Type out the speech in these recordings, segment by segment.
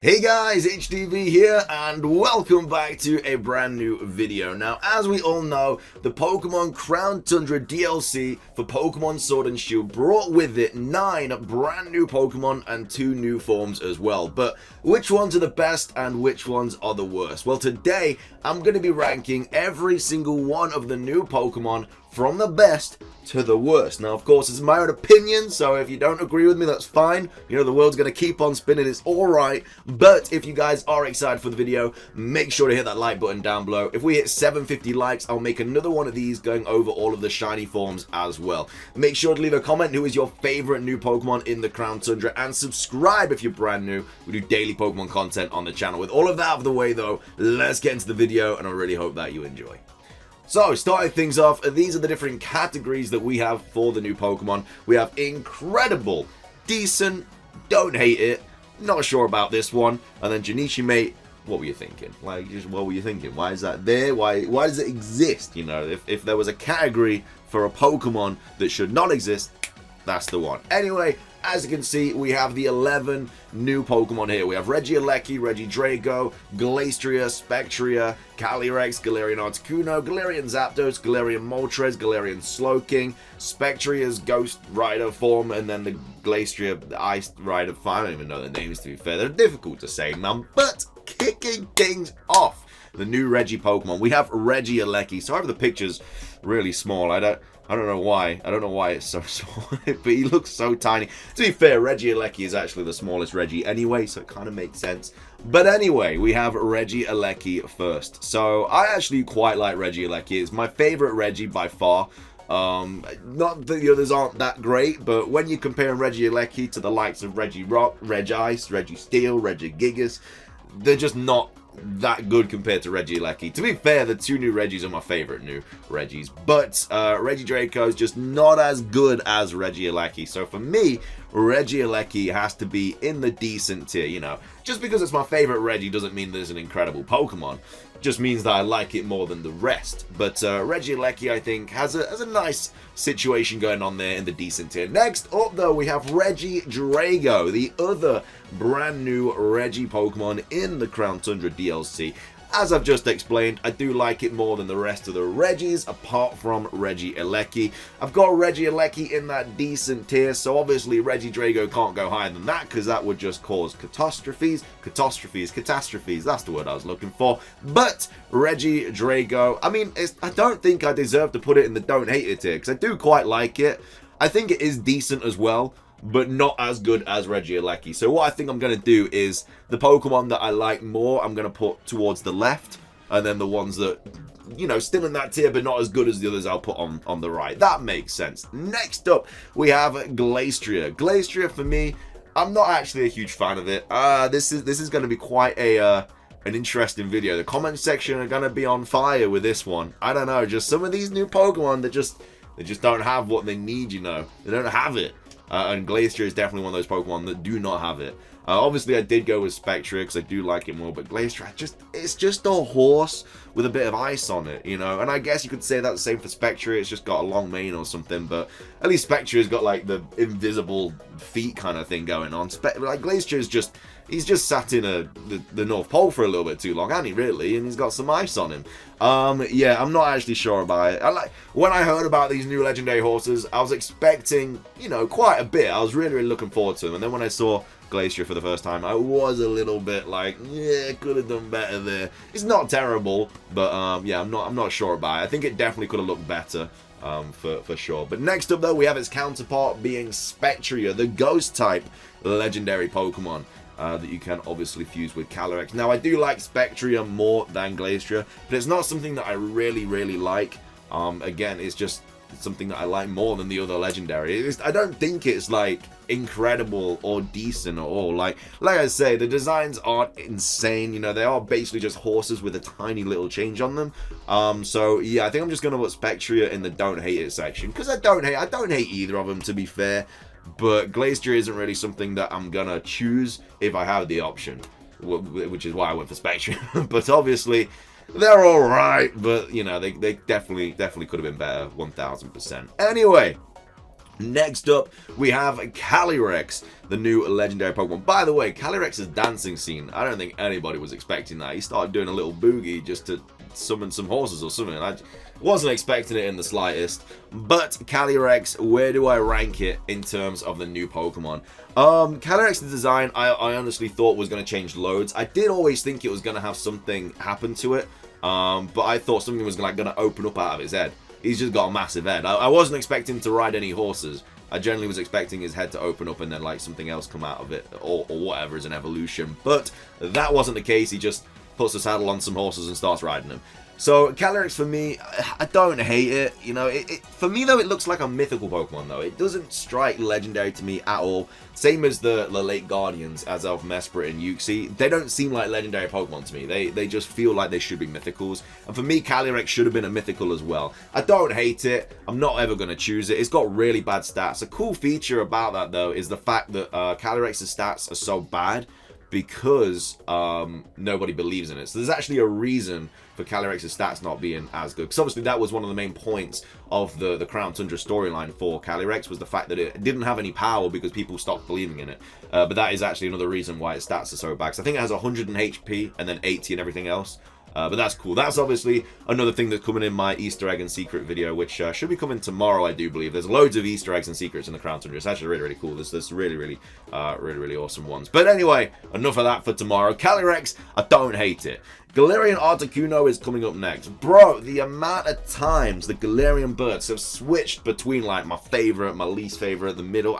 Hey guys, HDvee here, and welcome back to a brand new video. Now, as we all know, the Pokemon Crown Tundra DLC for Pokemon Sword and Shield brought with it 9 brand new Pokemon and 2 new forms as well. But which ones are the best and which ones are the worst? Well, today I'm going to be ranking every single one of the new Pokemon from the best to the worst. Now, of course, it's my own opinion, so if you don't agree with me, that's fine. You know, the world's going to keep on spinning, it's alright. But if you guys are excited for the video, make sure to hit that like button down below. If we hit 750 likes, I'll make another one of these going over all of the shiny forms as well. Make sure to leave a comment who is your favorite new Pokemon in the Crown Tundra, and subscribe if you're brand new. We do daily Pokemon content on the channel. With all of that out of the way, though, let's get into the video, and I really hope that you enjoy. So, starting things off, these are the different categories that we have for the new Pokemon. We have incredible, decent, don't hate it, not sure about this one, and then Janichi Mate, what were you thinking? Like, just what were you thinking? Why is that there? Why does it exist? You know, if there was a category for a Pokemon that should not exist, that's the one. Anyway, as you can see, we have the 11 new Pokemon here. We have Regieleki, Regidrago, Glastrier, Spectrier, Calyrex, Galarian Articuno, Galarian Zapdos, Galarian Moltres, Galarian Slowking, Spectrier's Ghost Rider form, and then the Glastrier Ice Rider form. I don't even know the names, to be fair. They're difficult to say, man. But kicking things off, the new Regi Pokemon. We have Regieleki. So I have the pictures really small. I don't know why. I don't know why it's so small, but he looks so tiny. To be fair, Regieleki is actually the smallest Regi anyway, so it kind of makes sense. But anyway, we have Regieleki first. So I actually quite like Regieleki. It's my favorite Regi by far. Not that the others aren't that great, but when you compare Regieleki to the likes of Regirock, Regice, Registeel, Regigigas, they're just not that good compared to Regieleki. To be fair, the 2 new Regis are my favorite new Regis, but Regidrago is just not as good as Regieleki. So for me, Regieleki has to be in the decent tier. You know, just because it's my favorite Regi doesn't mean there's an incredible Pokemon. Just means that I like it more than the rest. But Regieleki, I think, has a nice situation going on there in the decent tier. Next up, though, we have Regidrago, the other brand new Regi Pokemon in the Crown Tundra DLC. As I've just explained, I do like it more than the rest of the Regis, apart from Regieleki. I've got Regieleki in that decent tier, so obviously Regidrago can't go higher than that, because that would just cause catastrophes, that's the word I was looking for. But Regidrago, I mean, I don't think I deserve to put it in the don't hate it tier, because I do quite like it. I think it is decent as well, but not as good as Regieleki. So what I think I'm going to do is the Pokemon that I like more, I'm going to put towards the left, and then the ones that, you know, still in that tier but not as good as the others, I'll put on the right. That makes sense. Next up, we have Glastrier. Glastrier, for me, I'm not actually a huge fan of it. This is going to be quite an interesting video. The comment section are going to be on fire with this one. I don't know, just some of these new Pokemon that they just don't have what they need, you know. They don't have it. And Glastrier is definitely one of those Pokemon that do not have it. Obviously, I did go with Spectrier because I do like it more, but Glastrier, it's just a horse with a bit of ice on it, you know? And I guess you could say that's the same for Spectrier, it's just got a long mane or something, but at least Spectrier's got, like, the invisible feet kind of thing going on. Like, Glastrier's just, he's just sat in the North Pole for a little bit too long, hasn't he, really? And he's got some ice on him. Yeah, I'm not actually sure about it. When I heard about these new legendary horses, I was expecting, you know, quite a bit. I was really looking forward to them. And then when I saw Glastrier for the first time, I was a little bit like, yeah, could have done better there. It's not terrible, but yeah, I'm not sure about it. I think it definitely could have looked better. For sure. But next up, though, we have its counterpart being Spectrier, the ghost type legendary Pokemon. That you can obviously fuse with Calyrex. Now, I do like Spectrier more than Glastrier, but it's not something that I really like. Again, it's just something that I like more than the other legendary. I don't think it's, like, incredible or decent at all. Like I say, the designs aren't insane. You know, they are basically just horses with a tiny little change on them. So, yeah, I think I'm just going to put Spectrier in the don't hate it section, because I don't hate either of them, to be fair. But Glastrier isn't really something that I'm gonna choose if I have the option, which is why I went for Spectrier. But obviously, they're alright, but, you know, they definitely could have been better, 1000%. Anyway, Next up, we have Calyrex, the new legendary Pokemon. By the way, Calyrex's dancing scene, I don't think anybody was expecting that. He started doing a little boogie just to summon some horses or something. I wasn't expecting it in the slightest. But Calyrex, where do I rank it in terms of the new Pokemon? Calyrex's design, I honestly thought was going to change loads. I did always think it was going to have something happen to it. But I thought something was going to open up out of his head. He's just got a massive head. I wasn't expecting to ride any horses. I generally was expecting his head to open up and then like something else come out of it, or whatever is an evolution. But that wasn't the case. He just puts a saddle on some horses and starts riding them. So Calyrex for me, I don't hate it. You know, for me though, it looks like a mythical Pokemon though. It doesn't strike legendary to me at all. Same as the late Guardians, as of Mesprit and Uxie. They don't seem like legendary Pokemon to me. They just feel like they should be mythicals. And for me, Calyrex should have been a mythical as well. I don't hate it. I'm not ever going to choose it. It's got really bad stats. A cool feature about that though is the fact that Calyrex's stats are so bad because nobody believes in it. So there's actually a reason for Calyrex's stats not being as good. Because obviously that was one of the main points of the Crown Tundra storyline for Calyrex, was the fact that it didn't have any power because people stopped believing in it. But that is actually another reason why its stats are so bad. Because I think it has 100 in HP and then 80 and everything else. But that's cool. That's obviously another thing that's coming in my Easter egg and secret video, which should be coming tomorrow, I do believe. There's loads of Easter eggs and secrets in the Crown Tundra. It's actually really, really cool. There's really awesome ones. But anyway, enough of that for tomorrow. Calyrex, I don't hate it. Galarian Articuno is coming up next. Bro, the amount of times the Galarian birds have switched between like my favorite, my least favorite, the middle.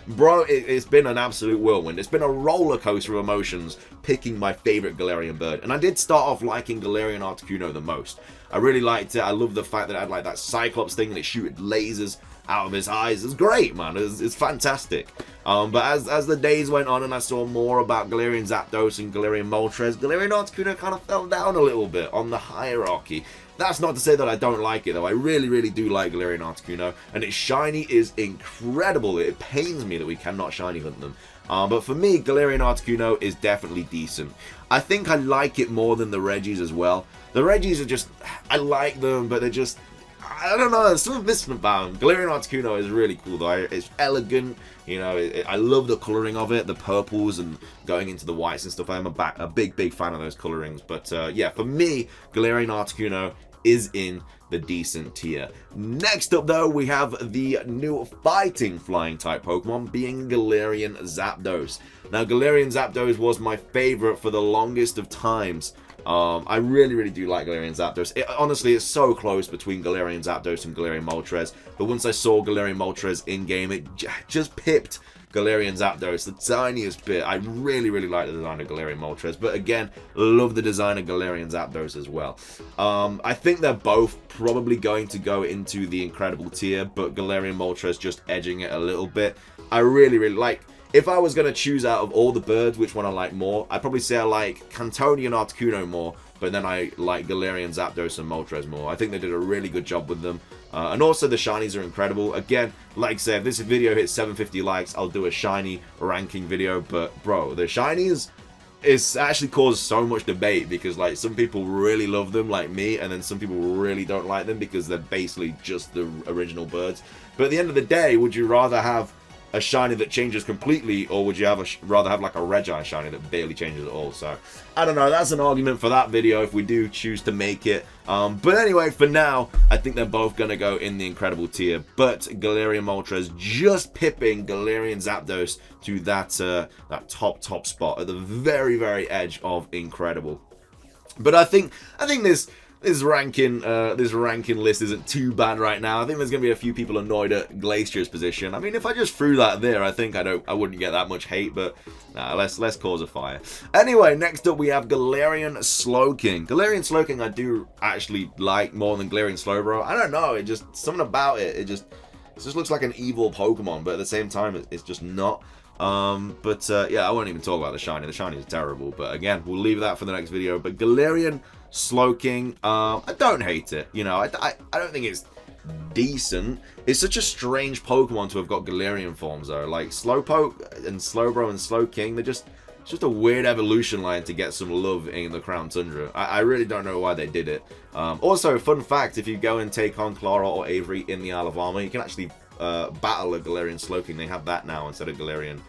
Bro, it's been an absolute whirlwind. It's been a roller coaster of emotions picking my favorite Galarian bird. And I did start off liking Galarian Articuno the most. I really liked it. I love the fact that it had like that Cyclops thing and it shooted lasers out of his eyes. It's great, man. It's fantastic. But as the days went on and I saw more about Galarian Zapdos and Galarian Moltres, Galarian Articuno kind of fell down a little bit on the hierarchy. That's not to say that I don't like it though. I really do like Galarian Articuno, and its shiny is incredible. It pains me that we cannot shiny hunt them. But for me, Galarian Articuno is definitely decent. I think I like it more than the Regis as well. The Regis are just, I like them, but they're just, I don't know, there's something missing about them. Galarian Articuno is really cool though. It's elegant, you know, I love the colouring of it, the purples and going into the whites and stuff. I'm a big fan of those colourings. But yeah, for me, Galarian Articuno is in the decent tier. Next up though, we have the new fighting flying type Pokemon, being Galarian Zapdos. Now Galarian Zapdos was my favourite for the longest of times. I really do like Galarian Zapdos. Honestly, it's so close between Galarian Zapdos and Galarian Moltres. But once I saw Galarian Moltres in-game, it just pipped Galarian Zapdos the tiniest bit. I really like the design of Galarian Moltres. But again, love the design of Galarian Zapdos as well. I think they're both probably going to go into the incredible tier, but Galarian Moltres just edging it a little bit. I really like... If I was going to choose out of all the birds which one I like more, I'd probably say I like Cantone and Articuno more, but then I like Galarian Zapdos and Moltres more. I think they did a really good job with them. And also the shinies are incredible. Again, like I said, if this video hits 750 likes, I'll do a shiny ranking video. But bro, the shinies, it's actually caused so much debate because like some people really love them like me, and then some people really don't like them because they're basically just the original birds. But at the end of the day, would you rather have a shiny that changes completely, or would you rather have like a Regi shiny that barely changes at all? So I don't know, that's an argument for that video if we do choose to make it. But anyway, for now I think they're both gonna go in the incredible tier, but Galarian Moltres just pipping Galarian Zapdos to that that top spot at the very edge of incredible. But I think this ranking list isn't too bad right now. I think there's going to be a few people annoyed at Glastrier's position. I mean, if I just threw that there, I think I wouldn't get that much hate, but nah, let's cause a fire. Anyway, next up we have Galarian Slowking. Galarian Slowking I do actually like more than Galarian Slowbro. I don't know, it just, something about it, it just looks like an evil Pokemon, but at the same time, it's just not. Yeah, I won't even talk about the shiny. The shiny is terrible, but again, we'll leave that for the next video. But Galarian Slowking, I don't hate it. You know, I don't think it's decent. It's such a strange Pokemon to have got Galarian forms though. Like Slowpoke and Slowbro and Slowking, it's just a weird evolution line to get some love in the Crown Tundra. I really don't know why they did it. Also, fun fact, if you go and take on Clara or Avery in the Isle of Armor, you can actually battle a Galarian Slowking. They have that now instead of Galarian.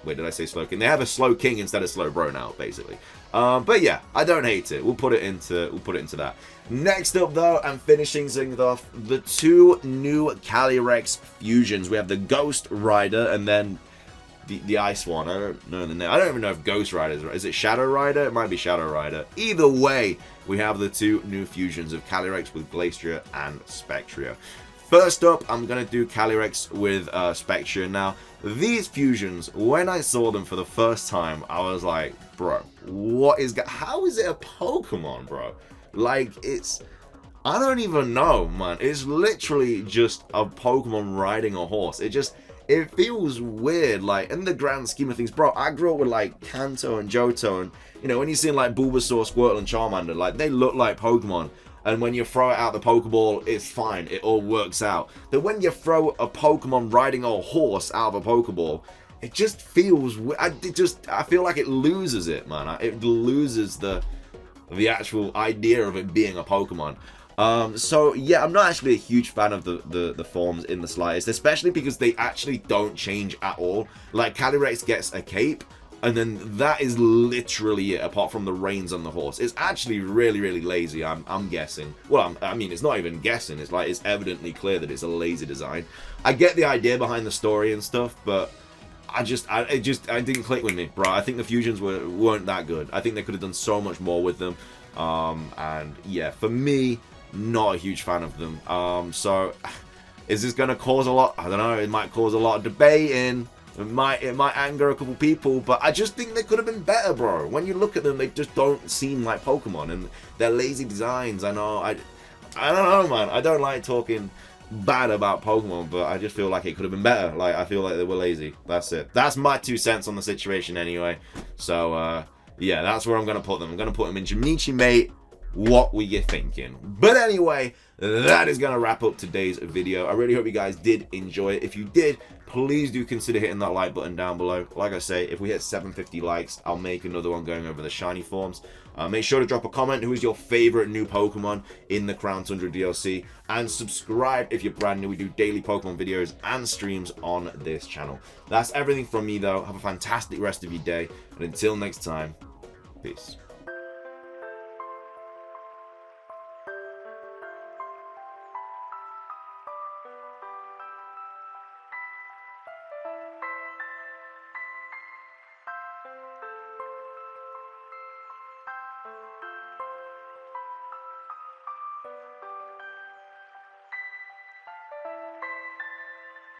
Wait, did I say Slowking? They have a Slowking instead of Slowbro now, basically. But yeah, I don't hate it. We'll put it into that. Next up, though, and finishing things off, the two new Calyrex fusions. We have the Ghost Rider and then the Ice one. I don't know the name. I don't even know if Ghost Rider is right. Is it Shadow Rider? It might be Shadow Rider. Either way, we have the two new fusions of Calyrex with Glastrier and Spectrier. First up, I'm going to do Calyrex with Spectrier. Now, these fusions, when I saw them for the first time, I was like, bro, how is it a Pokemon, bro? Like, I don't even know, man. It's literally just a Pokemon riding a horse. It feels weird, like, in the grand scheme of things. Bro, I grew up with, like, Kanto and Johto, and, you know, when you see, like, Bulbasaur, Squirtle, and Charmander, like, they look like Pokemon. And when you throw it out the Pokeball, it's fine. It all works out. But when you throw a Pokemon riding a horse out of a Pokeball, it just feels... I feel like it loses it, man. It loses the actual idea of it being a Pokemon. So yeah, I'm not actually a huge fan of the forms in the slightest, especially because they actually don't change at all. Like, Calyrex gets a cape, and then that is literally it, apart from the reins on the horse. It's actually really, really lazy, I'm guessing. Well, I mean, it's not even guessing. It's like, it's evidently clear that it's a lazy design. I get the idea behind the story and stuff, but I didn't click with me, bro. I think the fusions weren't that good. I think they could have done so much more with them. And yeah, for me, not a huge fan of them. So is this going to cause a lot? I don't know. It might cause a lot of debating. It might anger a couple people, but I just think they could have been better, bro. When you look at them, they just don't seem like Pokemon, and they're lazy designs. I know. I don't know, man. I don't like talking bad about Pokemon, but I just feel like it could have been better. Like, I feel like they were lazy. That's it. That's my 2 cents on the situation, anyway. So yeah, that's where I'm gonna put them. I'm gonna put them in Jimichi, mate. What were you thinking? But anyway, that is going to wrap up today's video. I really hope you guys did enjoy it. If you did, please do consider hitting that like button down below. Like I say, if we hit 750 likes, I'll make another one going over the shiny forms. Make sure to drop a comment. Who is your favorite new Pokemon in the Crown Tundra DLC? And subscribe if you're brand new. We do daily Pokemon videos and streams on this channel. That's everything from me, though. Have a fantastic rest of your day. And until next time, peace.